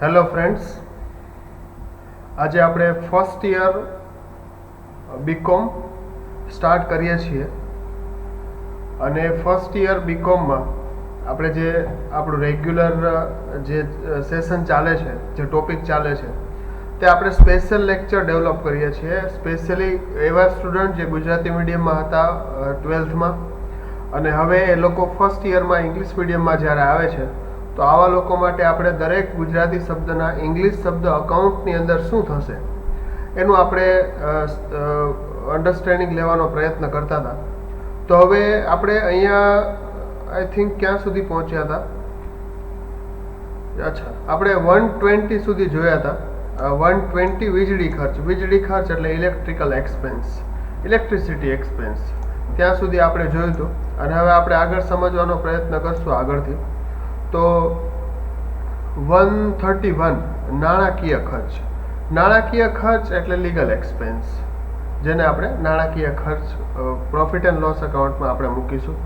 Hello friends, આજે આપણે first year BCom start કરીએ છીએ અને ફર્સ્ટ યર બીકોમમાં આપણે જે આપણું રેગ્યુલર જે સેશન ચાલે છે, જે ટોપિક ચાલે છે, તે આપણે સ્પેશિયલ લેક્ચર ડેવલપ કરીએ છીએ. સ્પેશિયલી એવા સ્ટુડન્ટ જે ગુજરાતી મીડિયમમાં હતા 12થમાં અને હવે એ લોકો ફર્સ્ટ યરમાં ઇંગ્લિશ મીડિયમમાં જ્યારે આવે છે, તો આવા લોકો માટે આપણે દરેક ગુજરાતી શબ્દના ઇંગ્લિશ શબ્દ અકાઉન્ટની અંદર શું થશે એનું આપણે અન્ડરસ્ટેન્ડિંગ લેવાનો પ્રયત્ન કરતા હતા. તો હવે આપણે અહીંયા આઈ થિંક ક્યાં સુધી પહોંચ્યા હતા? અચ્છા, આપણે 120 સુધી જોયા હતા. 120 વીજળી ખર્ચ. વીજળી ખર્ચ એટલે ઇલેક્ટ્રિકલ એક્સપેન્સ, ઇલેક્ટ્રિસિટી એક્સપેન્સ, ત્યાં સુધી આપણે જોયું હતું. અને હવે આપણે આગળ સમજવાનો પ્રયત્ન કરશું આગળથી. તો 131 નાણાકીય ખર્ચ. નાણાકીય ખર્ચ એટલે લીગલ એક્સપેન્સ, જેને આપણે નાણાકીય ખર્ચ પ્રોફિટ એન્ડ લોસ એકાઉન્ટમાં આપણે મૂકીશું.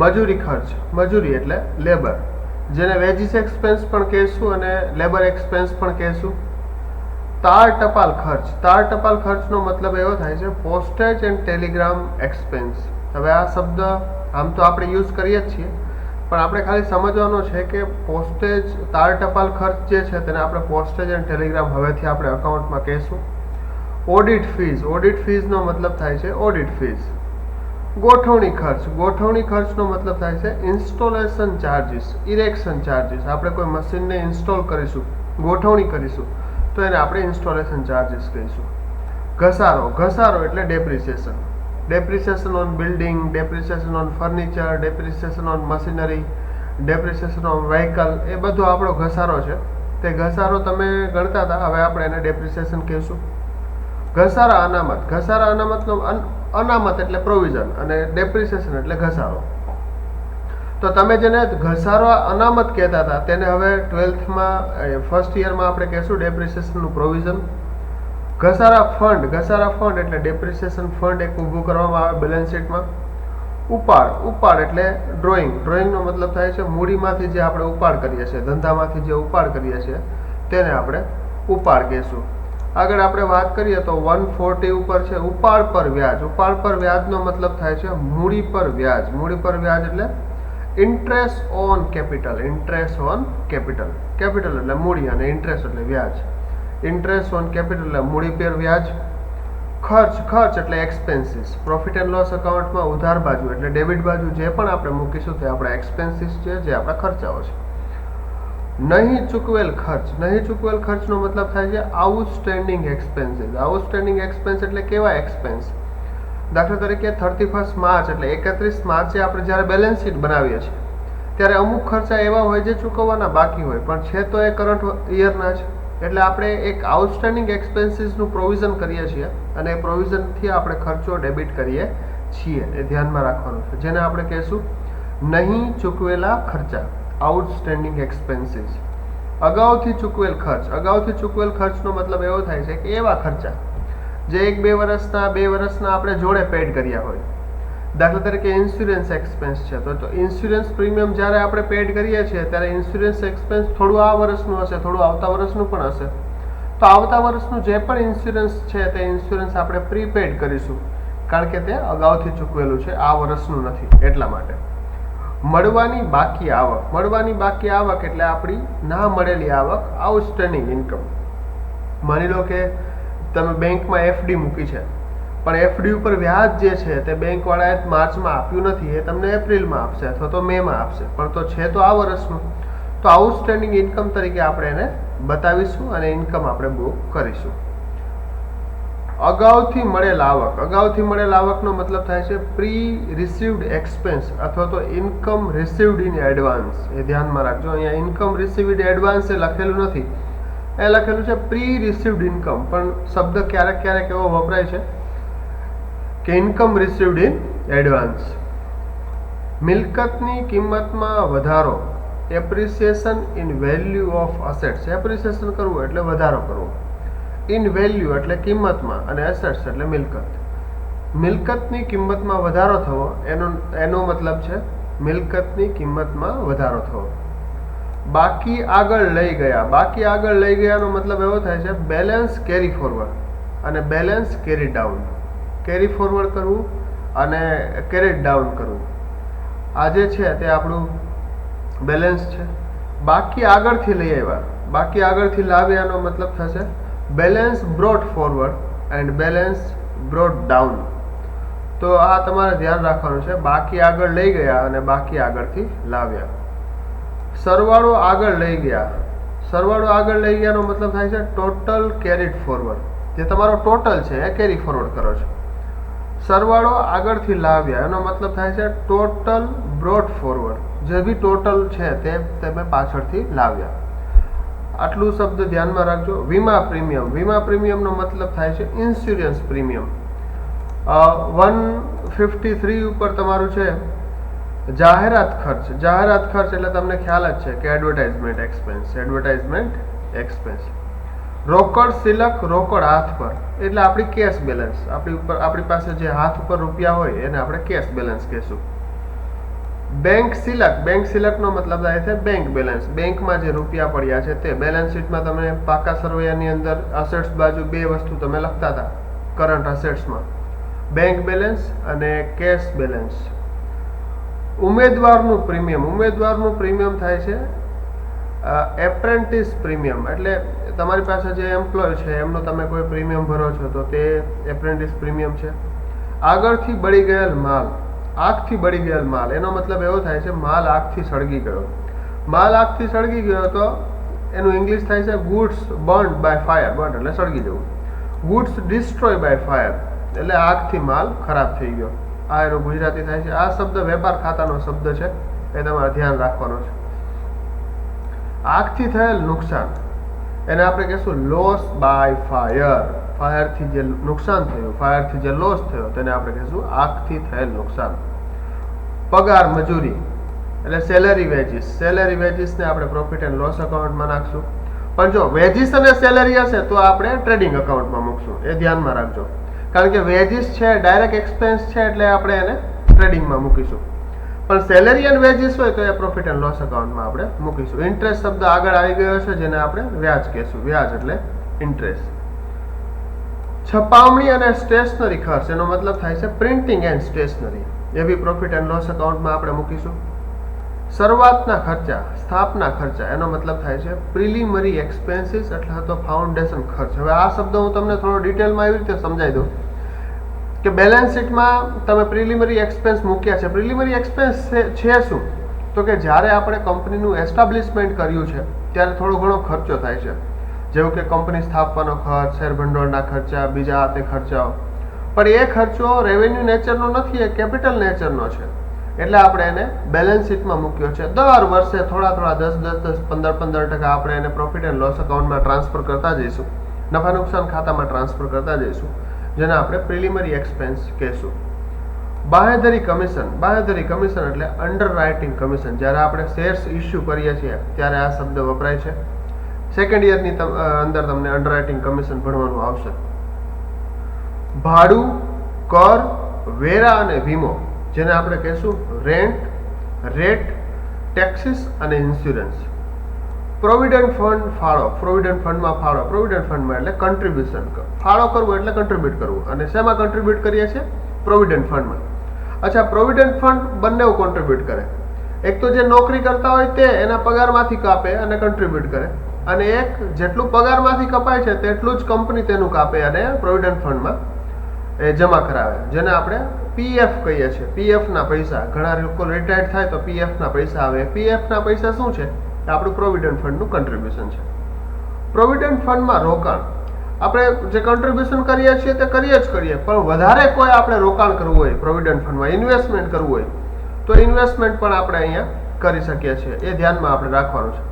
મજૂરી ખર્ચ. મજૂરી એટલે લેબર, જેને વેજીસ એક્સપેન્સ પણ કહેશું અને લેબર એક્સપેન્સ પણ કહેશું. તાર ટપાલ ખર્ચ. તાર ટપાલ ખર્ચનો મતલબ એવો થાય છે પોસ્ટેજ એન્ડ ટેલિગ્રામ એક્સપેન્સ. હવે આ શબ્દ આમ તો આપણે યુઝ કરીએ જ છીએ, પણ આપણે ખાલી સમજવાનો છે કે પોસ્ટેજ, તાર ટપાલ ખર્ચ જે છે તેને આપણે પોસ્ટેજ એન્ડ ટેલિગ્રામ હવેથી આપણે અકાઉન્ટમાં કહેશું. Audit fees. ઓડિટ ફીઝનો મતલબ થાય છે ઓડિટ ફીઝ. ગોઠવણી ખર્ચ. ગોઠવણી ખર્ચનો મતલબ થાય છે ઇન્સ્ટોલેશન ચાર્જીસ, ઇરેક્શન ચાર્જીસ. આપણે કોઈ મશીનને ઇન્સ્ટોલ કરીશું, ગોઠવણી કરીશું, તો એને આપણે ઇન્સ્ટોલેશન ચાર્જીસ કહીશું. ઘસારો. ઘસારો એટલે depreciation. depreciation on building, depreciation on furniture, depreciation on machinery, depreciation on vehicle, એ બધો આપણો ઘસારો છે. તે ઘસારો તમે ગણતા હતા, હવે આપણે એને ડેપ્રિસિએશન કહીશું. ઘસારા અનામત. ઘસારા અનામતનો અનામત એટલે પ્રોવિઝન અને ડેપ્રિસિએશન એટલે ઘસારો. તો તમે જેને ઘસારો અનામત કહેતા હતા તેને હવે 12થમાં ફર્સ્ટ યરમાં આપણે કહેશું ડેપ્રિસિએશનનું પ્રોવિઝન. ઘસારા ફંડ. ઘસારા ફંડ એટલે ડેપ્રિસિએશન ફંડ એક ઊભું કરવામાં આવે બેલેન્સ શીટમાં. ઉપાડ. ઉપાડ એટલે ડ્રોઈંગ. ડ્રોઈંગનો મતલબ થાય છે મૂડીમાંથી જે આપણે ઉપાડ કરીએ છીએ, ધંધામાંથી જે ઉપાડ કરીએ છીએ તેને આપણે ઉપાડ કહીશું. આગળ આપણે વાત કરીએ તો 140 ઉપર છે ઉપાડ પર વ્યાજ. ઉપાડ પર વ્યાજનો મતલબ થાય છે મૂડી પર વ્યાજ. મૂડી પર વ્યાજ એટલે interest on capital. Interest on capital. Capital એટલે મૂડી અને ઇન્ટરેસ્ટ એટલે વ્યાજ. ઇન્ટરેસ્ટ ઓન કેપિટલ એટલે મૂડી પર વ્યાજ. ખર્ચ. ખર્ચ એટલે એક્સપેન્સીસ. પ્રોફિટ એન્ડ લોસ એકાઉન્ટમાં ઉધાર બાજુ એટલે ડેબિટ બાજુ જે પણ આપણે મૂકીશું તે આપણા એક્સપેન્સીસ છે, જે આપણા ખર્ચાઓ છે. નહીં ચૂકવેલ ખર્ચ. નહીં ચૂકવેલ ખર્ચનો મતલબ થાય છે આઉટસ્ટેન્ડિંગ એક્સપેન્સીસ. આઉટસ્ટેન્ડિંગ એક્સપેન્સ એટલે કેવા એક્સપેન્સ? દાખલા તરીકે 31 માર્ચ એટલે 31 માર્ચે આપણે જ્યારે બેલેન્સ શીટ બનાવીએ છીએ ત્યારે અમુક ખર્ચા એવા હોય જે ચૂકવવાના બાકી હોય, પણ છે તો એ કરંટ યરના છે, એટલે આપણે એક આઉટસ્ટેન્ડિંગ એક્સપેન્સીસનું પ્રોવિઝન કરીએ છીએ અને એ પ્રોવિઝનથી આપણે ખર્ચો ડેબિટ કરીએ છીએ. એ ધ્યાનમાં રાખવાનું છે, જેને આપણે કહીશું નહીં ચૂકવેલા ખર્ચા, આઉટસ્ટેન્ડિંગ એક્સપેન્સીસ. અગાઉથી ચૂકવેલ ખર્ચ. અગાઉથી ચૂકવેલ ખર્ચનો મતલબ એવો થાય છે કે એવા ખર્ચા જે 1-2 વર્ષના આપણે જોડે પેડ કર્યા હોય. દાખલા તરીકે ઇન્સ્યોરન્સ એક્સપેન્સ છે, તો ઇન્સ્યોરન્સ પ્રીમિયમ જ્યારે આપણે પેડ કરીએ છીએ ત્યારે ઇન્સ્યોરન્સ એક્સપેન્સ થોડું આ વર્ષનું હશે, થોડું આવતા વર્ષનું પણ હશે. તો આવતા વર્ષનું જે પણ ઇન્સ્યોરન્સ છે તે ઇન્સ્યોરન્સ આપણે પ્રીપેડ કરીશું, કારણ કે તે અગાઉથી ચૂકવેલું છે, આ વર્ષનું નથી, એટલા માટે. મળવાની બાકી આવક. મળવાની બાકી આવક એટલે આપણી ના મળેલી આવક, આઉટસ્ટેન્ડિંગ ઇન્કમ. માની લો કે તમે બેંકમાં એફડી મૂકી છે, પણ એફડી ઉપર વ્યાજ જે છે તે બેંકવાળાએ માર્ચમાં આપ્યું નથી, એ તમને એપ્રિલમાં આપશે અથવા તો મેમાં આપશે, પણ તો છે તો આ વર્ષનું. તો આઉટસ્ટેન્ડિંગ ઇન્કમ તરીકે આપણે એને બતાવીશું અને ઇન્કમ આપણે બુક કરીશું. અગાઉથી મળેલ આવક. અગાઉથી મળેલ આવકનો મતલબ થાય છે પ્રી રિસીવ્ડ એક્સપેન્સ અથવા તો ઇન્કમ રિસીવ્ડ ઇન એડવાન્સ. એ ધ્યાનમાં રાખજો, અહીંયા ઇન્કમ રિસીવ્ડ એડવાન્સ એ લખેલું નથી, એ લખેલું છે પ્રી રિસીવ્ડ ઇન્કમ. પણ શબ્દ ક્યારેક ક્યારેક એવો વપરાય છે કે ઇન્કમ રિસીવ્ડ ઇન એડવાન્સ. મિલકતની કિંમતમાં વધારો. Appreciation in value of assets. Appreciation કરવું એટલે વધારો કરવો. ઇન વેલ્યુ એટલે કિંમતમાં અને એસેટ્સ એટલે મિલકત. મિલકતની કિંમતમાં વધારો થવો એનો મતલબ છે મિલકતની કિંમતમાં વધારો થવો. બાકી આગળ લઈ ગયા. બાકી આગળ લઈ ગયાનો મતલબ એવો થાય છે બેલેન્સ કેરી ફોરવર્ડ અને બેલેન્સ કેરી ડાઉન. કેરી ફોરવર્ડ કરવું અને કેરી ડાઉન કરવું. આ જે છે તે આપણું બેલેન્સ છે. બાકી આગળથી લઈ આવ્યા. બાકી આગળથી લાવ્યાનો મતલબ થશે balance brought forward and balance brought down. તો આ તમારે ધ્યાન રાખવાનું છે. બાકી આગળ લઈ ગયા અને બાકી આગળથી લાવ્યા. સરવાળો આગળ લઈ ગયા. સરવાળો આગળ લઈ ગયાનો મતલબ થાય છે ટોટલ કેરીડ ફોરવર્ડ. જે તમારો ટોટલ છે એ કેરી ફોરવર્ડ કરો છો. સરવાળો આગળથી લાવ્યા એનો મતલબ થાય છે ટોટલ બ્રોટ ફોરવર્ડ. જે બી ટોટલ છે તે તમે પાછળથી લાવ્યા. આટલું શબ્દ ધ્યાનમાં રાખજો. વીમા પ્રીમિયમ. વીમા પ્રીમિયમનો મતલબ થાય છે ઇન્સ્યોરન્સ પ્રીમિયમ. 153 ઉપર તમારું છે જાહેરાત ખર્ચ. જાહેરાત ખર્ચ એટલે તમને ખ્યાલ જ છે કે એડવર્ટાઇઝમેન્ટ એક્સપેન્સ. Advertisement expense. રોકડ સિલક. રોકડ હાથ પર એટલે આપણી કેશ બેલેન્સ. આપણી પાસે જે હાથ ઉપર રૂપિયા હોય એને આપણે કેશ બેલેન્સ કહેશું. બેંક સિલક. બેંક સિલકનો મતલબ થાય છે બેંક બેલેન્સ. બેંકમાં જે રૂપિયા પડ્યા છે તે. બેલેન્સ શીટમાં તમે પાકા સરવૈયાની અંદર અસેટ્સ બાજુ બે વસ્તુ તમે લખતા હતા કરંટ અસેટ્સમાં, બેંક બેલેન્સ અને કેશ બેલેન્સ. ઉમેદવારનું પ્રીમિયમ. ઉમેદવારનું પ્રીમિયમ થાય છે એપ્રેન્ટિસ પ્રીમિયમ. એટલે તમારી પાસે જે એમ્પ્લોય છે એમનો તમે કોઈ પ્રીમિયમ ભરો છો તો તે એપ્રેન્ટિસ પ્રીમિયમ છે. આગળથી બળી ગયેલ માલ. આગથી બળી ગયેલ માલ એનો મતલબ એવો થાય છે માલ આગથી સળગી ગયો. માલ આગથી સળગી ગયો તો એનું ઇંગ્લિશ થાય છે ગુડ્સ બર્ન્ડ બાય ફાયર. બર્ન એટલે સળગી જવું. ગુડ્સ ડિસ્ટ્રોય બાય ફાયર એટલે આગથી માલ ખરાબ થઈ ગયો. આ એનું ગુજરાતી થાય છે. આ શબ્દ વેપાર ખાતાનો શબ્દ છે, એ તમારે ધ્યાન રાખવાનો છે. આગથી થયેલ નુકસાન એને આપણે કહીશું લોસ બાય ફાયર. ફાયરથી જે નુકસાન થયું, ફાયરથી જે લોસ થયો તેને આપણે કહીશું આગથી થયેલ નુકસાન. પગાર મજૂરી એટલે સેલેરી વેજીસ. સેલેરી વેજીસને આપણે પ્રોફિટ એન્ડ લોસ અકાઉન્ટમાં નાખશું. પણ જો વેજીસ અને સેલેરી હશે તો આપણે ટ્રેડિંગ અકાઉન્ટમાં મૂકશું. એ ધ્યાનમાં રાખજો. કારણ કે વેજીસ છે ડાયરેક્ટ એક્સપેન્સ છે એટલે આપણે એને ટ્રેડિંગમાં મૂકીશું. પણ સેલેરી એન્ડ વેજીસ હોય તો એ પ્રોફિટ એન્ડ લોસ અકાઉન્ટમાં આપણે મૂકીશું. ઇન્ટરેસ્ટ શબ્દ આગળ આવી ગયો છે જેને આપણે વ્યાજ કહેશું. વ્યાજ એટલે ઇન્ટરેસ્ટ. છપાવણી અને સ્ટેશનરી ખર્ચ એનો મતલબ થાય છે પ્રિન્ટિંગ એન્ડ સ્ટેશનરી. એ બી પ્રોફિટ એન્ડ લોસ અકાઉન્ટમાં આપણે મૂકીશું. શરૂઆતના ખર્ચા, સ્થાપના ખર્ચા એનો મતલબ થાય છે પ્રિલિમરી એક્સપેન્સીસ અથવા તો ફાઉન્ડેશન ખર્ચ. હવે આ શબ્દ હું તમને થોડો ડિટેલમાં એવી રીતે સમજાવી દઉં કે બેલેન્સ શીટમાં તમે પ્રિલિમરી એક્સપેન્સ મૂક્યા છે. પ્રિલિમરી એક્સપેન્સ છે શું? તો કે જ્યારે આપણે કંપનીનું એસ્ટાબ્લિશમેન્ટ કર્યું છે ત્યારે થોડો ઘણો ખર્ચો થાય છે. જેવું કે કંપની સ્થાપવાનો ખર્ચ, શેર ભંડોળના ખર્ચા, બીજા તે ખર્ચાઓ. પણ એ ખર્ચો રેવન્યુ નેચરનો નથી, એ કેપિટલ નેચરનો છે. એટલે આપણે એને બેલેન્સ શીટમાં મૂક્યો છે. દર વર્ષે થોડા 10-15% આપણે એને પ્રોફિટ એન્ડ લોસ અકાઉન્ટમાં ટ્રાન્સફર કરતા જઈશું. નફા નુકસાન ખાતામાં ટ્રાન્સફર કરતા જઈશું, જેને આપણે પ્રિલિમરી એક્સપેન્સ કહેશું. બાંહેધરી કમિશન. બાંહેધરી કમિશન એટલે અંડર રાઇટિંગ કમિશન. જ્યારે આપણે શેર્સ ઇસ્યુ કરીએ છીએ ત્યારે આ શબ્દ વપરાય છે. સેકન્ડ યરની અંદર તમને અંડર રાઇટિંગ કમિશન ભણવાનું આવશે. ભાડું, કર, વેરા અને વીમો, જેને આપણે કહીશું રેન્ટ, રેટ, ટેક્સીસ અને ઇન્સ્યોરન્સ. પ્રોવિડન્ટ ફંડ, ફાળો. પ્રોવિડન્ટ ફંડમાં ફાળો. પ્રોવિડન્ટ ફંડમાં એટલે કન્ટ્રીબ્યુશન. ફાળો કરવું એટલે કન્ટ્રીબ્યુટ કરવું. અને શેમાં કન્ટ્રીબ્યુટ કરીએ છીએ? પ્રોવિડન્ટ ફંડમાં. અચ્છા, પ્રોવિડન્ટ ફંડ બંને કન્ટ્રીબ્યુટ કરે. એક તો જે નોકરી કરતા હોય તે એના પગારમાંથી કાપે અને કન્ટ્રીબ્યુટ કરે, અને એક જેટલું પગારમાંથી કપાય છે તેટલું જ કંપની તેનું કાપે અને પ્રોવિડન્ટ ફંડમાં એ જમા કરાવે, જેને આપણે પીએફ કહીએ છીએ. પીએફ ના પૈસા. ઘણા લોકો રિટાયર્ડ થાય તો પીએફ ના પૈસા આવે. પીએફ ના પૈસા શું છે? આપણું પ્રોવિડન્ટ ફંડનું કન્ટ્રીબ્યુશન છે. પ્રોવિડન્ટ ફંડમાં રોકાણ. આપણે જે કન્ટ્રીબ્યુશન કરીએ છીએ તે કરીએ જ કરીએ, પણ વધારે કોઈ આપણે રોકાણ કરવું હોય પ્રોવિડન્ટ ફંડમાં, ઇન્વેસ્ટમેન્ટ કરવું હોય તો ઇન્વેસ્ટમેન્ટ પણ આપણે અહીંયા કરી શકીએ છીએ. એ ધ્યાનમાં આપણે રાખવાનું છે.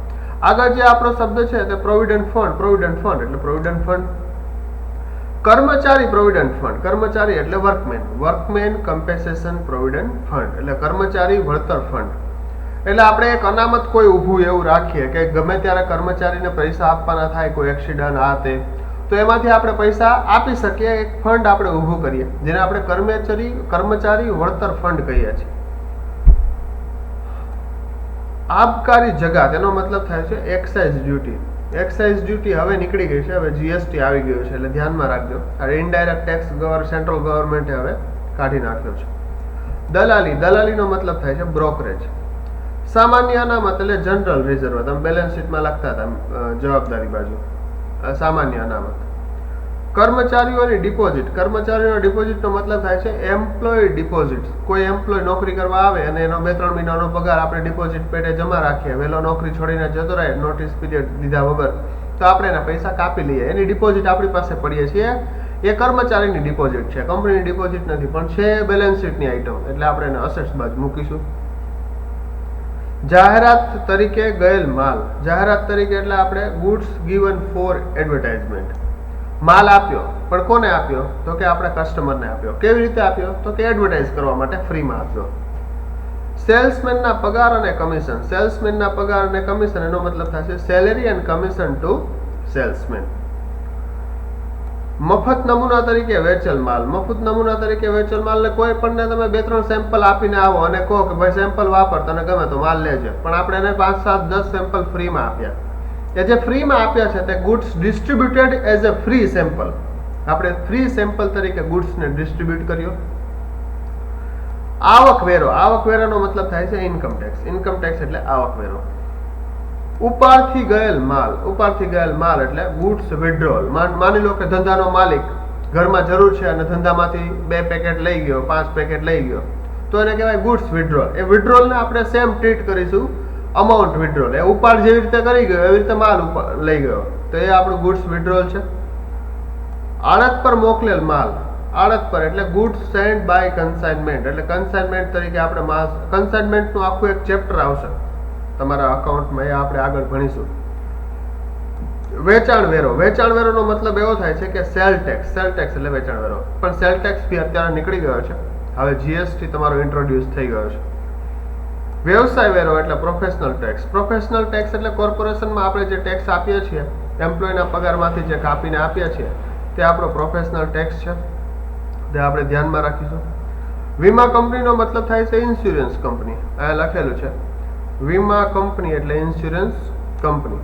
આગળ જે આપણો શબ્દ છે તે પ્રોવિડન્ટ ફંડ. પ્રોવિડન્ટ ફંડ એટલે પ્રોવિડન્ટ ફંડ. કર્મચારી પ્રોવિડન્ટ ફંડ. કર્મચારી એટલે workmen. Workmen compensation provident fund એટલે કર્મચારી વળતર ફંડ. એટલે આપણે એક અનામત કોઈ ઊભું એવું રાખીએ કે ગમે ત્યારે કર્મચારીને પૈસા આપવાના થાય, કોઈ એક્સિડન્ટ આ તે, તો એમાંથી આપણે પૈસા આપી શકીએ. એક ફંડ આપણે ઊભું કરીએ જેને આપણે કર્મચારી વળતર ફંડ કહીએ છીએ. આબકારી જગા તેનો મતલબ થાય છે એક્સાઇઝ ડ્યુટી. એક્સાઇઝ ડ્યુટી હવે નીકળી ગઈ છે, હવે જીએસટી આવી ગયું છે, એટલે ધ્યાનમાં રાખજો. આ ઇનડાયરેક્ટ ટેક્સ સેન્ટ્રલ ગવર્મેન્ટે હવે કાઢી નાખ્યો છે. દલાલી, દલાલીનો મતલબ થાય છે બ્રોકરેજ. સામાન્ય અનામત એટલે જનરલ રિઝર્વ, તમે બેલેન્સ શીટમાં લખતા હતા જવાબદારી બાજુ. સામાન્ય અનામત. કર્મચારીઓની ડિપોઝિટ, કર્મચારીઓની ડિપોઝિટનો મતલબ થાય છે એમ્પ્લોય ડિપોઝિટ. કોઈ એમ્પ્લોય નોકરી કરવા આવે અને એનો 2-3 મહિનાનો પગાર આપણે ડિપોઝિટ પેટે જમા રાખીએ, વહેલો નોકરી છોડીને જતો રહે નોટિસ પીરિયડ લીધા વગર, તો આપણે એના પૈસા કાપી લઈએ. એની ડિપોઝિટ આપણી પાસે પડીએ છીએ, એ કર્મચારીની ડિપોઝિટ છે, કંપનીની ડિપોઝિટ નથી, પણ છે બેલેન્સ શીટની આઈટમ, એટલે આપણે એને અસેટ્સ બાજુ મૂકીશું. જાહેરાત તરીકે ગયેલ માલ, જાહેરાત તરીકે એટલે આપણે ગુડ્સ ગિવન ફોર એડવર્ટાઇઝમેન્ટ. માલ આપ્યો, પણ કોને આપ્યો? તો કે આપણે કસ્ટમરને આપ્યો. કેવી રીતે આપ્યો? તો કે એડવર્ટાઇઝ કરવા માટે ફ્રીમાં આપ્યો. સેલ્સમેનના પગાર અને કમિશન, સેલ્સમેનના પગાર અને કમિશન એનો મતલબ થશે salary and commission to salesman. મફત નમૂના તરીકે વેચેલ માલ, મફત નમૂના તરીકે વેચેલ માલને કોઈ પણને તમે 2-3 સેમ્પલ આપીને આવો અને કહો કે ભાઈ સેમ્પલ વાપર, તને ગમે તો માલ લેજે, પણ આપણે એને 5, 7, 10 સેમ્પલ ફ્રીમાં આપ્યા. એ જે ફ્રીમાં આપ્યા છે તે goods distributed as a free sample, આપણે ફ્રી સેમ્પલ તરીકે ગુડ્સને ડિસ્ટ્રીબ્યુટ કર્યો. આવકવેરો, આવકવેરાનો મતલબ થાય છે ઇન્કમ ટેક્સ. ઇન્કમ ટેક્સ એટલે આવકવેરો. ઉપાડથી ગયેલ માલ, ઉપાડથી ગયેલ માલ એટલે ગુડ્સ વિડ્રોલ. માની લો કે ધંધાનો માલિક ઘરમાં જરૂર છે અને ધંધામાંથી 2 પેકેટ લઈ ગયો, 5 પેકેટ લઈ ગયો, તો એને કહેવાય ગુડ્સ વિડ્રોલ. એ વિડ્રોલને આપણે સેમ ટ્રીટ કરીશું અમાઉન્ટ વિડ્રોલ. એ ઉપાડ જેવી રીતે કરી ગયો એવી રીતે માલ લઈ ગયો, તો એ આપણું ગુડ્સ વિડ્રોલ છે. આડત પર મોકલેલ માલ, આડત પર એટલે ગુડ્સ સેન્ડ બાય કન્સાઇનમેન્ટ, એટલે કન્સાઇનમેન્ટ તરીકે આપણે માલ, કન્સાઇનમેન્ટનું આખું એક ચેપ્ટર આવશે તમારા અકાઉન્ટમાં, એ આપણે આગળ ભણીશું. વેચાણ વેરો, વેચાણ વેરોનો મતલબ એવો થાય છે કે સેલ ટેક્સ, સેલ ટેક્સ એટલે વેચાણ વેરો, પણ સેલ ટેક્સ બી અત્યારે નીકળી ગયો છે, હવે જીએસટી તમારો ઇન્ટ્રોડ્યુસ થઈ ગયો છે. વ્યવસાય વેરો એટલે પ્રોફેશનલ ટેક્સ, પ્રોફેશનલ ટેક્સ એટલે કોર્પોરેશનમાં આપણે જે ટેક્સ આપીએ છીએ, એમ્પ્લોયના પગારમાંથી જે કાપીને આપીએ છીએ, તે આપણો પ્રોફેશનલ ટેક્સ છે, તે આપણે ધ્યાનમાં રાખીશું. વીમા કંપનીનો મતલબ થાય છે ઇન્સ્યોરન્સ કંપની, અહીંયા લખેલું છે વીમા કંપની એટલે ઇન્સ્યોરન્સ કંપની.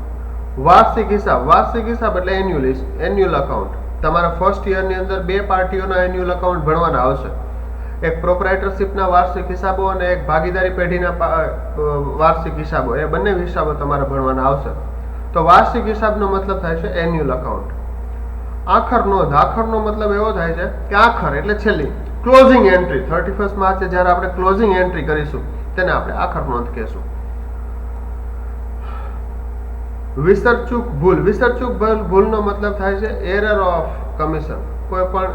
વાર્ષિક હિસાબ, વાર્ષિક હિસાબ એટલે એન્યુઅલ અકાઉન્ટ. તમારા ફર્સ્ટ યરની અંદર 2 પાર્ટીઓના એન્યુઅલ અકાઉન્ટ ભણવાના આવશે, એક પ્રોપ્રાઇટરશિપના વાર્ષિક હિસાબો અને એક ભાગીદારી પેઢીના વાર્ષિક હિસાબો, એ બંને હિસાબો તમારે ભણવાના આવશે. તો વાર્ષિક હિસાબનો મતલબ થાય છે એન્યુઅલ અકાઉન્ટ. આખર નોંધ, આખરનો મતલબ એવો થાય છે કે આખર એટલે છેલ્લી, ક્લોઝિંગ એન્ટ્રી. 31 માર્ચે જ્યારે આપણે ક્લોઝિંગ એન્ટ્રી કરીશું તેને આપણે આખર નોંધ કહેશું. વિસરચૂક ભૂલ, વિસરચૂક ભૂલનો મતલબ થાય છે એરર ઓફ કમિશન. કોઈ પણ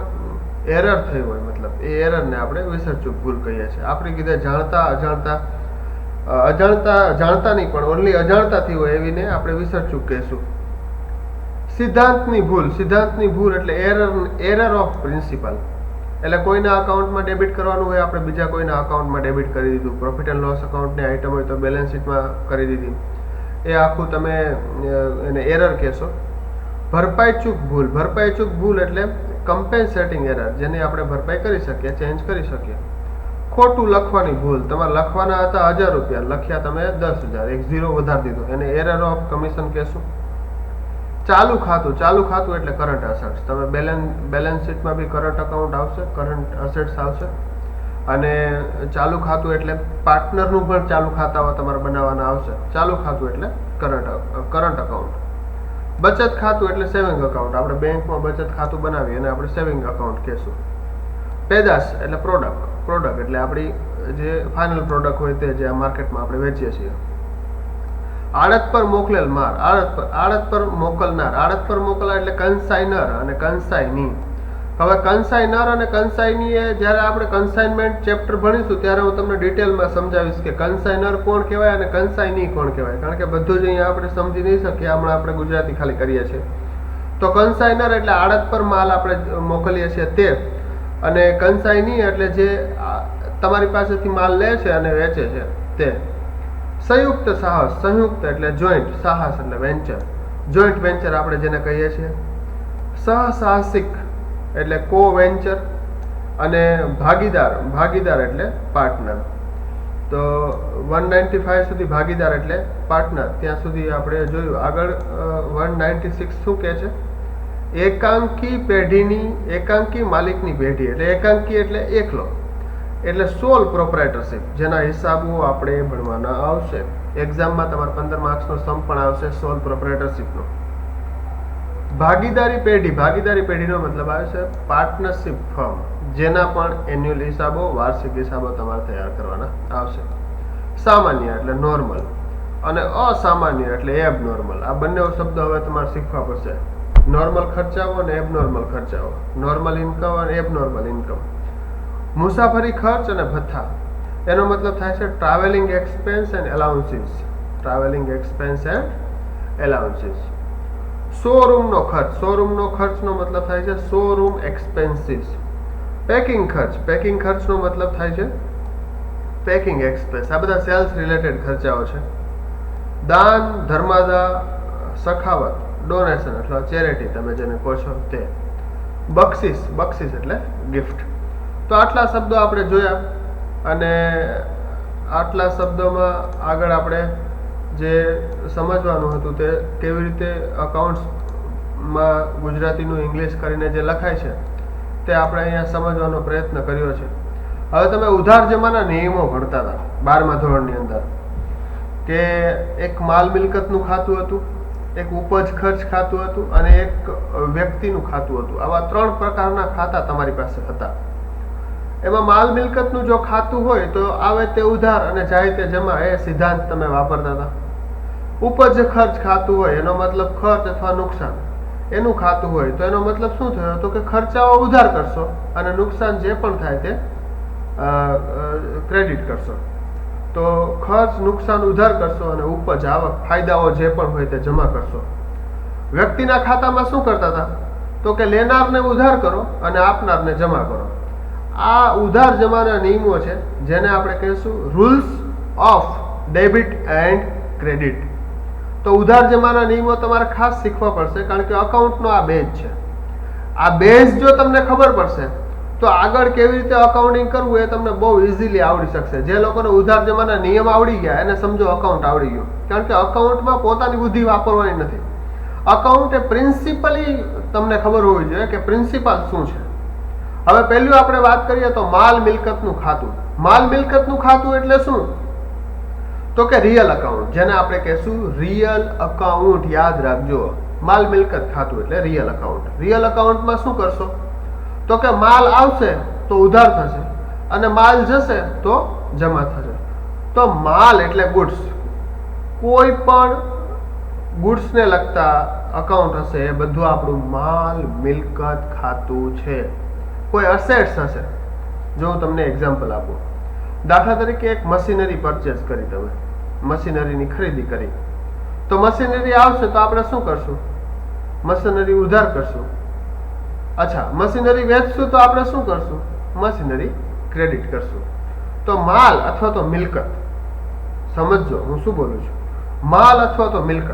એરર થઈ હોય, મતલબ એ એરરને આપણે વિસરચૂક ભૂલ કહીએ છીએ. આપણે કીધે જાણતા અજાણતા, જાણતા નહીં પણ ઓનલી અજાણતાથી હોય એવીને આપણે વિસરચૂક કહીશું. સિદ્ધાંતની ભૂલ, સિદ્ધાંતની ભૂલ એટલે એરર ઓફ પ્રિન્સિપલ, એટલે કોઈના અકાઉન્ટમાં ડેબિટ કરવાનું હોય, આપણે બીજા કોઈના અકાઉન્ટમાં ડેબિટ કરી દીધું. પ્રોફિટ એન્ડ લોસ અકાઉન્ટની આઈટમ હોય તો બેલેન્સ શીટમાં કરી દીધી, એ આખું તમે એને એરર કહેશો. ભરપાઈ ચૂક ભૂલ, ભરપાઈ ચૂક ભૂલ એટલે કમ્પેન્સેટિંગ એરર, જેની આપણે ભરપાઈ કરી શકીએ, ચેન્જ કરી શકીએ. ખોટું લખવાની ભૂલ, તમારે લખવાના હતા 1000 રૂપિયા, લખ્યા તમે 10,000, એક 0 વધારી દીધો, એને એરર ઓફ કમિશન કહેશું. ચાલુ ખાતું, ચાલુ ખાતું એટલે કરંટ અસેટ્સ. તમે બેલેન્સ શીટમાં બી કરંટ અકાઉન્ટ આવશે, કરંટ અસેટ્સ આવશે. અને ચાલુ ખાતું એટલે પાર્ટનરનું પણ ચાલુ ખાતાઓ તમારે બનાવવાના આવશે. ચાલુ ખાતું એટલે કરંટ અકાઉન્ટ. બચત ખાતું એટલે સેવિંગ અકાઉન્ટ, આપણે બેંકમાં બચત ખાતું બનાવીએ અને આપણે સેવિંગ અકાઉન્ટ કહેશું. પેદાશ એટલે પ્રોડક્ટ એટલે આપણી જે ફાઇનલ પ્રોડક્ટ હોય તે જે માર્કેટમાં આપણે વેચીએ છીએ. આડત પર મોકલેલ માલ, આડત પર મોકલનાર, આડત પર મોકલનાર એટલે કન્સાઇનર અને કન્સાઇની. હવે કન્સાઇનર અને કન્સાઇની જ્યારે આપણે કન્સાઇનમેન્ટ ચેપ્ટર ભણીશું ત્યારે હું તમને ડિટેલમાં સમજાવીશ કે કન્સાઇનર કોણ કહેવાય અને કન્સાઇની કોણ કહેવાય, કારણ કે બધું જ અહીંયા આપણે સમજી નહીં શકીએ, હમણાં આપણે ગુજરાતી ખાલી કરીએ છીએ. તો કન્સાઇનર એટલે આડત પર માલ આપણે મોકલીએ છીએ તે, અને કન્સાઇની એટલે જે તમારી પાસેથી માલ લે છે અને વેચે છે તે. સંયુક્ત સાહસ, સંયુક્ત એટલે જોઈન્ટ, સાહસ એટલે વેન્ચર, જોઈન્ટ વેન્ચર આપણે જેને કહીએ છીએ. સહસાહસિક એટલે કો વેન્ચર, અને ભાગીદાર એટલે પાર્ટનર. તો 195 સુધી ભાગીદાર એટલે પાર્ટનર, ત્યાં સુધી આપણે જોયું. આગળ 196 શું કહે છે? એકાંકી માલિકની પેઢી. એટલે એકાંકી એટલે એકલો, એટલે સોલ પ્રોપ્રાઇટરશિપ, જેના હિસાબો આપણે ભણવાના આવશે. એક્ઝામમાં તમારે 15 માર્ક્સનો સમ પણ આવશે સોલ પ્રોપ્રાઇટરશિપનો. ભાગીદારી પેઢીનો મતલબ આવે છે પાર્ટનરશિપ ફર્મ, જેના પણ એન્યુઅલ હિસાબો, વાર્ષિક હિસાબો તમારે તૈયાર કરવાના આવશે. સામાન્ય એટલે નોર્મલ અને અસામાન્ય એટલે એબનોર્મલ. આ બંને શબ્દો હવે તમારે શીખવા પડશે. નોર્મલ ખર્ચાઓ અને એબનોર્મલ ખર્ચાઓ, નોર્મલ ઇન્કમ અને એબનોર્મલ ઇન્કમ. મુસાફરી ખર્ચ અને ભથ્થા, એનો મતલબ થાય છે ટ્રાવેલિંગ એક્સપેન્સ એન્ડ એલાઉન્સીસ. શોરૂમનો ખર્ચનો મતલબ થાય છે શોરૂમ એક્સપેન્સીસ. પેકિંગ ખર્ચનો મતલબ થાય છે પેકિંગ એક્સપેન્સ. આ બધા સેલ્સ રિલેટેડ ખર્ચાઓ છે. દાન, ધર્માદા, સખાવત, ડોનેશન અથવા ચેરિટી તમે જેને કહો છો તે. બક્ષિસ એટલે ગિફ્ટ. તો આટલા શબ્દો આપણે જોયા અને આટલા શબ્દોમાં આગળ આપણે જે સમજવાનું હતું તે કેવી રીતે અકાઉન્ટ્સમાં ગુજરાતીનું ઇંગ્લિશ કરીને જે લખાય છે તે આપણે અહીંયા સમજવાનો પ્રયત્ન કર્યો છે. હવે તમે ઉધાર જમાના નિયમો ભણતા હતા 12મા ધોરણની અંદર, કે એક માલ મિલકતનું ખાતું હતું, એક ઉપજ ખર્ચ ખાતું હતું અને એક વ્યક્તિનું ખાતું હતું. આવા 3 પ્રકારના ખાતા તમારી પાસે હતા. એમાં માલ મિલકતનું જો ખાતું હોય તો આવે તે ઉધાર અને જાય તે જમા, એ સિદ્ધાંત તમે વાપરતા હતા. ઉપજ ખર્ચ ખાતું હોય એનો મતલબ ખર્ચ અથવા નુકસાન, એનું ખાતું હોય તો એનો મતલબ શું થયો? તો કે ખર્ચાઓ ઉધાર કરશો અને નુકસાન જે પણ થાય તે ક્રેડિટ કરશો. તો ખર્ચ, નુકસાન ઉધાર કરશો અને ઉપજ, આવક, ફાયદાઓ જે પણ હોય તે જમા કરશો. વ્યક્તિના ખાતામાં શું કરતા હતા? તો કે લેનારને ઉધાર કરો અને આપનારને જમા કરો. આ ઉધાર જમાના નિયમો છે, જેને આપણે કહીશું rules of debit and credit. તો ઉધાર જમાના નિયમો તમારે ખાસ શીખવા પડશે, કારણ કે અકાઉન્ટનો આ બેઝ છે. આ બેઝ જો તમને ખબર પડશે તો આગળ કેવી રીતે અકાઉન્ટિંગ કરવું એ તમને બહુ ઇઝીલી આવડી શકશે. જે લોકોને ઉધાર જમાના નિયમ આવડી ગયા એને સમજો અકાઉન્ટ આવડી ગયું, કારણ કે અકાઉન્ટમાં પોતાની બુદ્ધિ વાપરવાની નથી. અકાઉન્ટ એ પ્રિન્સિપલી તમને ખબર હોવી જોઈએ કે પ્રિન્સિપાલ શું છે. હવે પહેલું આપણે વાત કરીએ તો માલ મિલકતનું ખાતું. માલ મિલકતનું ખાતું એટલે શું? તો કે રિયલ અકાઉન્ટ, જેને આપણે કહેશું રિયલ અકાઉન્ટ. યાદ રાખજો, માલ મિલકત ખાતું એટલે રિયલ અકાઉન્ટ. રિયલ અકાઉન્ટમાં શું કરશો? તો કે માલ આવશે તો ઉધાર થશે અને માલ જશે તો જમા થશે. તો માલ એટલે ગુડ્સ. કોઈ પણ ગુડ્સને લગતા અકાઉન્ટ હશે એ બધું આપણું માલ મિલકત ખાતું છે. કોઈ અસેટ્સ હશે, જો હું તમને એક્ઝામ્પલ આપું, દાખલા તરીકે એક મશીનરી પરચેસ કરી, તમે મશીનરીની ખરીદી કરી, તો મશીનરી આવશે તો આપણે શું કરશું? મશીનરી ઉધાર કરશું. અચ્છા, મશીનરી વેચશું તો આપણે શું કરશું? મશીનરી ક્રેડિટ કરશું. તો માલ અથવા તો મિલકત, સમજો હું શું બોલું છું. માલ અથવા તો મિલકત.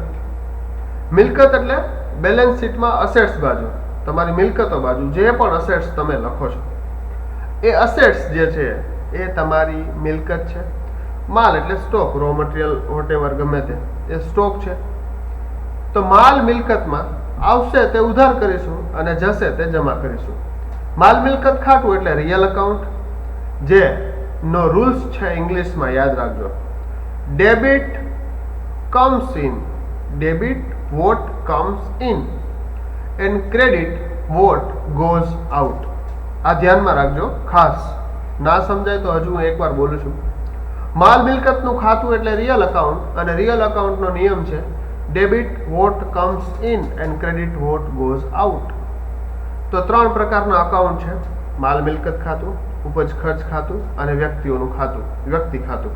મિલકત એટલે બેલેન્સ શીટમાં અસેટ્સ બાજુ, તમારી મિલકતો બાજુ જે પણ અસેટ્સ તમે લખો છો એ અસેટ્સ જે છે એ તમારી મિલકત છે. માલ એટલે સ્ટોક, રો મટીરિયલ, વોટેવર, ગમે તે, એ સ્ટોક છે. તો માલ મિલકતમાં આવશે તે ઉધાર કરીશું અને જશે તે જમા કરીશું. માલ મિલકત ખાતું એટલે રિયલ અકાઉન્ટ, જે નો રૂલ્સ છે ઇંગ્લિશમાં યાદ રાખજો. Debit comes in, debit what comes in and credit what goes out. આ ધ્યાનમાં રાખજો ખાસ, ના સમજાય તો હજુ હું એકવાર બોલું છું. માલ મિલકતનું ખાતું એટલે રિયલ અકાઉન્ટ, અને રિયલ અકાઉન્ટનો નિયમ છે debit what comes in and credit what goes out. તો 3 પ્રકારના અકાઉન્ટ છે: માલ મિલકત ખાતું, ઉપજ ખર્ચ ખાતું અને વ્યક્તિઓનું ખાતું, વ્યક્તિ ખાતું.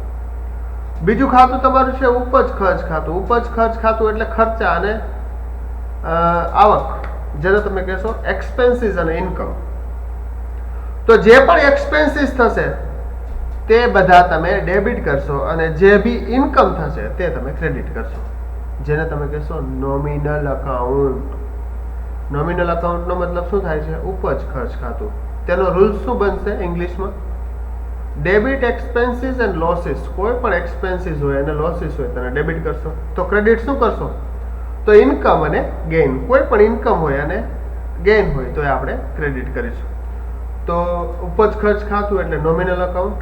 બીજું ખાતું તમારું છે ઉપજ ખર્ચ ખાતું. ઉપજ ખર્ચ ખાતું એટલે ખર્ચા અને આવક, જેને તમે કહેશો એક્સપેન્સીસ અને ઇન્કમ. તો જે પણ એક્સપેન્સીસ થશે તે બધા તમે ડેબિટ કરશો અને જે બી ઇન્કમ થશે તે તમે ક્રેડિટ કરશો, જેને તમે કહેશો નોમિનલ અકાઉન્ટ. નોમિનલ અકાઉન્ટનો મતલબ શું થાય છે? ઉપજ ખર્ચ ખાતું. તેનો રૂલ શું બનશે ઇંગ્લિશમાં? ડેબિટ એક્સપેન્સીસ એન્ડ લોસીસ, કોઈ પણ એક્સપેન્સીસ હોય અને લોસીસ હોય તેને ડેબિટ કરશો. તો ક્રેડિટ શું કરશો? તો ઇન્કમ અને ગેઇન, કોઈ પણ ઇન્કમ હોય અને ગેઇન હોય તો એ આપણે ક્રેડિટ કરીશું. તો ઉપજ ખર્ચ ખાતું એટલે નોમિનલ એકાઉન્ટ.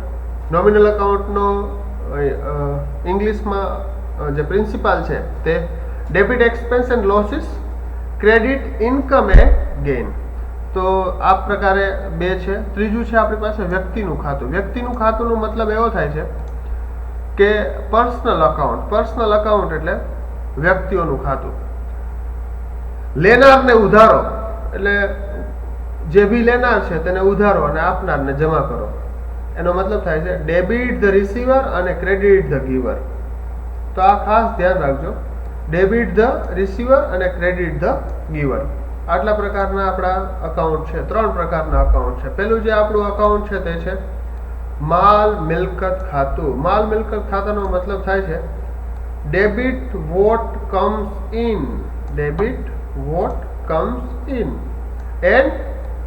નોમિનલ એકાઉન્ટનો ઇંગ્લિશમાં જે પ્રિન્સિપાલ છે તે debit expense and losses, credit income A gain. તો આ પ્રકારે બે છે. ત્રીજું છે આપણી પાસે વ્યક્તિનું ખાતું. વ્યક્તિનું ખાતુંનો મતલબ એવો થાય છે કે પર્સનલ અકાઉન્ટ. પર્સનલ અકાઉન્ટ એટલે વ્યક્તિઓનું ખાતું. લેનારને ઉધારો એટલે જે બી લેનાર છે તેને ઉધારો અને આપનારને જમા કરો, એનો મતલબ થાય છે ડેબિટ ધ રિસીવર અને ક્રેડિટ ધ ગીવર. તો આ ખાસ ધ્યાન રાખજો, ડેબિટ ધ રિસીવર અને ક્રેડિટ ધ ગીવર. આટલા પ્રકારના આપણા અકાઉન્ટ છે. 3 પ્રકારના અકાઉન્ટ છે. પહેલું જે આપણું અકાઉન્ટ છે તે છે માલ મિલકત ખાતું. માલ મિલકત ખાતાનો મતલબ થાય છે debit what comes in, debit what comes in and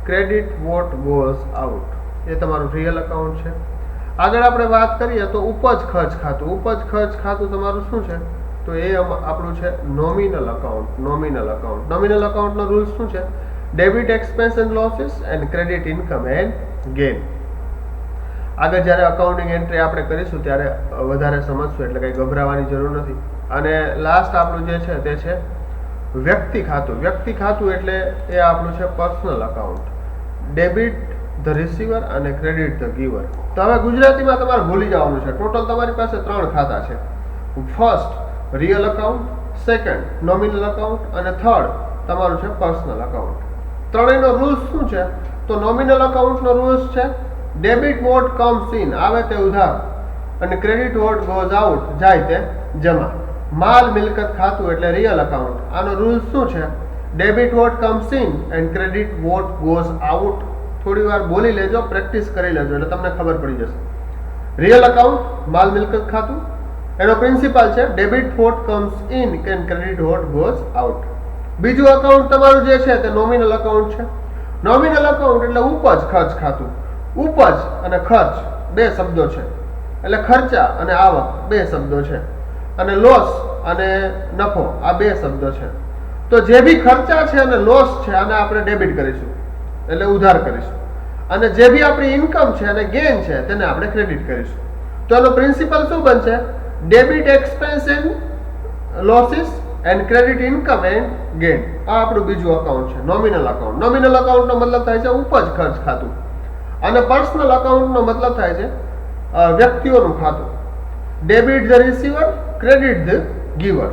credit what goes out. એ તમારું રિયલ અકાઉન્ટ છે. આગળ આપણે વાત કરીએ તો ઉપજ ખર્ચ ખાતું. ઉપજ ખર્ચ ખાતું તમારું શું છે? તો એ આપણું છે nominal account. Nominal account. Nominal અકાઉન્ટનો રૂલ્સ શું છે? Debit expense and losses and credit income and gain. આગળ જ્યારે અકાઉન્ટિંગ એન્ટ્રી આપણે કરીશું ત્યારે વધારે સમજશું, એટલે કંઈ ગભરાવાની જરૂર નથી. અને લાસ્ટ આપણું જે છે તે છે વ્યક્તિ ખાતું. વ્યક્તિ ખાતું એટલે એ આપણું છે personal account. Debit the receiver અને ક્રેડિટ ધ ગીવર. તો હવે ગુજરાતીમાં તમારે ભૂલી જવાનું છે. ટોટલ તમારી પાસે 3 ખાતા છે. First real account, second nominal account અને થર્ડ તમારું છે પર્સનલ અકાઉન્ટ. ત્રણેયનો રૂલ્સ શું છે? તો નોમિનલ અકાઉન્ટનો રૂલ્સ છે ડેબિટ વોટ કમ્સ ઇન, આવે તે ઉધાર, અને ક્રેડિટ વોટ ગોઝ આઉટ, જાય તે જમા. માલ મિલકત ખાતું એટલે રિયલ અકાઉન્ટ. આનો રૂલ્સ શું છે? Debit what comes in and credit what goes out. થોડી વાર બોલી લેજો, પ્રેક્ટિસ કરી લેજો એટલે તમને ખબર પડી જશે. રિયલ અકાઉન્ટ માલ મિલકત ખાતું, એનો પ્રિન્સિપલ છે debit what comes in and credit what goes out. બીજું અકાઉન્ટ તમારું જે છે તે નોમિનલ અકાઉન્ટ છે. નોમિનલ અકાઉન્ટ એટલે ઉપજ ખર્ચ ખાતું. ઉપજ અને ખર્ચ બે શબ્દો છે, એટલે ખર્ચા અને આવક બે શબ્દો છે, અને લોસ અને નફો આ બે શબ્દો છે. તો જે બી ખર્ચા છે અને લોસ છે આને આપણે ડેબિટ કરીશું, એટલે ઉધાર કરીશું. અને જે બી આપણી ઇન્કમ છે અને ગેઇન છે તેને આપણે ક્રેડિટ કરીશું. તો એનો પ્રિન્સિપલ શું બનશે? Debit expense and losses and credit income and gain. આ આપણું બીજું અકાઉન્ટ છે, નોમિનલ અકાઉન્ટ. નોમિનલ અકાઉન્ટનો મતલબ થાય છે ઉપજ ખર્ચ ખાતું, અને પર્સનલ અકાઉન્ટનો મતલબ થાય છે વ્યક્તિઓનું ખાતું. Debit the receiver, credit the giver.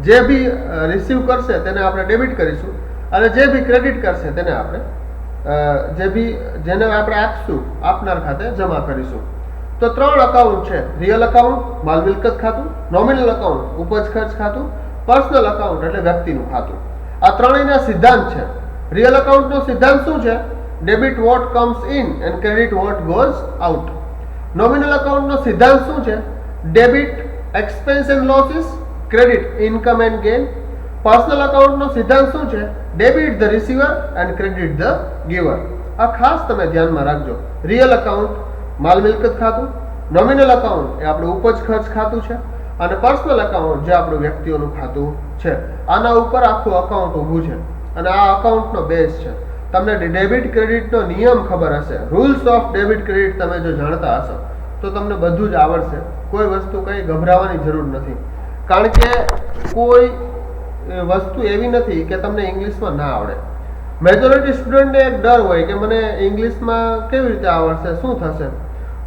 જે બી રિસીવ કરશે તેને આપણે ડેબિટ કરીશું, અને જે બી ક્રેડિટ કરશે તેને આપણે જેને આપણે આપશું આપનાર ખાતે જમા કરીશું. તો 3 અકાઉન્ટ છે: રિયલ અકાઉન્ટ માલ મિલકત ખાતું, નોમિનલ અકાઉન્ટ ઉપજ ખર્ચ ખાતું, પર્સનલ અકાઉન્ટ એટલે વ્યક્તિનું ખાતું. આ ત્રણેયના સિદ્ધાંત છે. રિયલ અકાઉન્ટનો સિદ્ધાંત શું છે? Debit what comes in and credit what goes out. Nominal અકાઉન્ટનો સિદ્ધાંત શું છે? Debit expense and losses, credit income and gain. Personal અકાઉન્ટનો સિદ્ધાંત શું છે? Debit the receiver and credit the giver. આ ખાસ તમે ધ્યાનમાં રાખજો. રિયલ અકાઉન્ટ માલ મિલકત ખાતું, નોમિનલ અકાઉન્ટ એ આપણું ઉપજ ખર્ચ ખાતું છે, અને પર્સનલ અકાઉન્ટ જે આપણું વ્યક્તિઓનું ખાતું છે. આના ઉપર આખું અકાઉન્ટ ઊભું છે, અને આ અકાઉન્ટનો બેઝ છે. તમને ડેબિટ ક્રેડિટનો નિયમ ખબર હશે, રૂલ્સ ઓફ ડેબિટ ક્રેડિટ તમે જો જાણતા હશો તો તમને બધું જ આવડશે. કોઈ વસ્તુ કંઈ ગભરાવાની જરૂર નથી, કારણ કે કોઈ વસ્તુ એવી નથી કે તમને ઇંગ્લિશમાં ના આવડે. મેજોરિટી સ્ટુડન્ટને એક ડર હોય કે મને ઇંગ્લિશમાં કેવી રીતે આવડશે, શું થશે.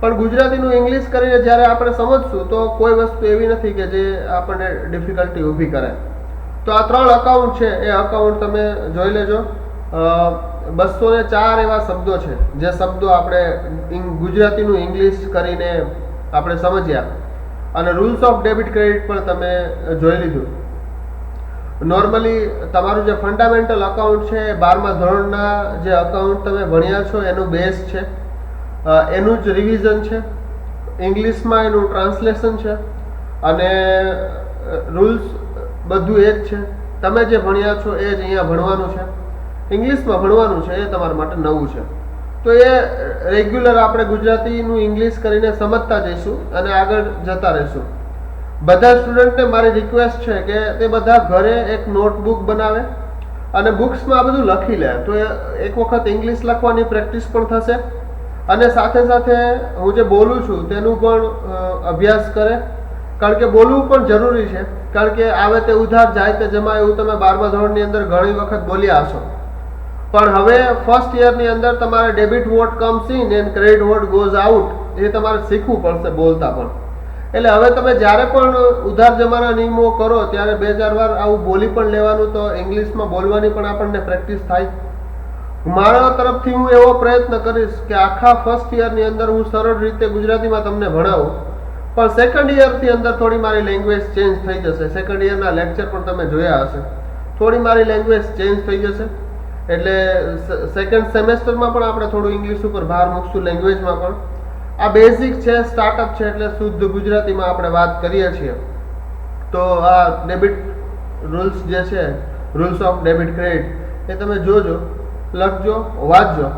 પણ ગુજરાતીનું ઇંગ્લિશ કરીને જ્યારે આપણે સમજશું તો કોઈ વસ્તુ એવી નથી કે જે આપણને ડિફિકલ્ટી ઊભી કરે. તો આ 3 અકાઉન્ટ છે, એ અકાઉન્ટ તમે જોઈ લેજો. 204 એવા શબ્દો છે, જે શબ્દો આપણે ગુજરાતીનું ઇંગ્લિશ કરીને આપણે સમજ્યા, અને રૂલ્સ ઓફ ડેબિટ ક્રેડિટ પણ તમે જોઈ લીધું. નોર્મલી તમારું જે ફંડામેન્ટલ અકાઉન્ટ છે એ 12મા ધોરણના જે અકાઉન્ટ તમે ભણ્યા છો એનું બેઝ છે, એનું જ રિવિઝન છે. ઇંગ્લિશમાં એનું ટ્રાન્સલેશન છે, અને રૂલ્સ બધું એ જ છે. તમે જે ભણ્યા છો એ જ અહીંયા ભણવાનું છે. ઇંગ્લિશમાં ભણવાનું છે એ તમારા માટે નવું છે. તો એ રેગ્યુલર આપણે ગુજરાતીનું ઇંગ્લિશ કરીને સમજતા જઈશું અને આગળ જતા રહીશું. બધા સ્ટુડન્ટને મારી રિક્વેસ્ટ છે કે તે બધા ઘરે એક નોટબુક બનાવે અને બુક્સમાં આ બધું લખી લે, તો એક વખત ઇંગ્લિશ લખવાની પ્રેક્ટિસ પણ થશે અને સાથે સાથે હું જે બોલું છું તેનું પણ અભ્યાસ કરે, કારણ કે બોલવું પણ જરૂરી છે. કારણ કે આવે તે ઉધાર જાય તે જમા, એવું તમે 12મા ધોરણની અંદર ઘણી વખત બોલ્યા હશો. પણ હવે ફર્સ્ટ યરની અંદર તમારે debit what comes in and credit what goes out, એ તમારે શીખવું પડશે બોલતા પણ. એટલે હવે તમે જ્યારે પણ ઉધાર જમાના નિયમો કરો ત્યારે 2-4 વાર આવું બોલી પણ લેવાનું, તો ઇંગ્લિશમાં બોલવાની પણ આપણને પ્રેક્ટિસ થાય. મારા તરફથી હું એવો પ્રયત્ન કરીશ કે આખા ફર્સ્ટ યરની અંદર હું સરળ રીતે ગુજરાતીમાં તમને ભણાવું, પણ સેકન્ડ યરથી અંદર થોડી મારી લેંગ્વેજ ચેન્જ થઈ જશે. સેકન્ડ યરના લેક્ચર પણ તમે જોયા હશે, થોડી મારી લેંગ્વેજ ચેન્જ થઈ જશે. એટલે સેકન્ડ સેમેસ્ટરમાં પણ આપણે થોડું ઇંગ્લિશ ઉપર ભાર મૂકશું, લેંગ્વેજમાં પણ. આ બેઝિક છે, સ્ટાર્ટઅપ છે, એટલે શુદ્ધ ગુજરાતીમાં આપણે વાત કરીએ છીએ. તો આ ડેબિટ રૂલ્સ જે છે, રૂલ્સ ઓફ ડેબિટ ક્રેડિટ, એ તમે જોજો, લખજો, વાંચજો.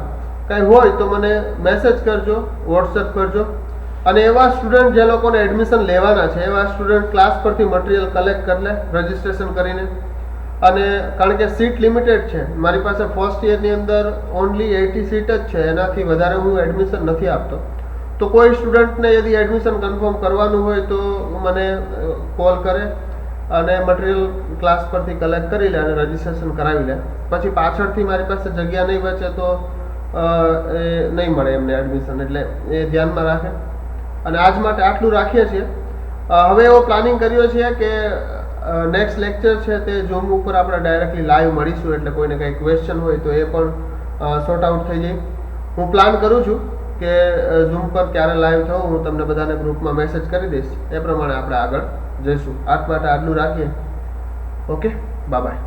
કંઈ હોય તો મને મેસેજ કરજો, વોટ્સએપ કરજો. અને એવા સ્ટુડન્ટ જે લોકોને એડમિશન લેવાના છે, એવા સ્ટુડન્ટ ક્લાસ પરથી મટીરિયલ કલેક્ટ કરી લે રજિસ્ટ્રેશન કરીને. અને કારણ કે સીટ લિમિટેડ છે, મારી પાસે ફર્સ્ટ યરની અંદર ઓનલી 80 સીટ જ છે, એનાથી વધારે હું એડમિશન નથી આપતો. તો કોઈ સ્ટુડન્ટને યદી એડમિશન કન્ફર્મ કરવાનું હોય તો મને કોલ કરે અને મટીરિયલ ક્લાસ પરથી કલેક્ટ કરી લે અને રજિસ્ટ્રેશન કરાવી લે. પછી પાછળથી મારી પાસે જગ્યા નહીં બચે તો એ નહીં મળે એમને એડમિશન, એટલે એ ધ્યાનમાં રાખે. અને આજ માટે આટલું રાખીએ છીએ. હવે એવો પ્લાનિંગ કર્યો છે કે નેક્સ્ટ લેક્ચર છે તે ઝૂમ ઉપર આપણે ડાયરેક્ટલી લાઈવ મળીશું, એટલે કોઈને કંઈ ક્વેશ્ચન હોય તો એ પણ સોર્ટ આઉટ થઈ જાય. હું પ્લાન કરું છું કે ઝૂમ પર ક્યારે લાઈવ થવું, હું તમને બધાને ગ્રુપમાં મેસેજ કરી દઈશ. એ પ્રમાણે આપણે આગળ જઈશું. આજ માટે આટલું રાખીએ. Okay, bye bye.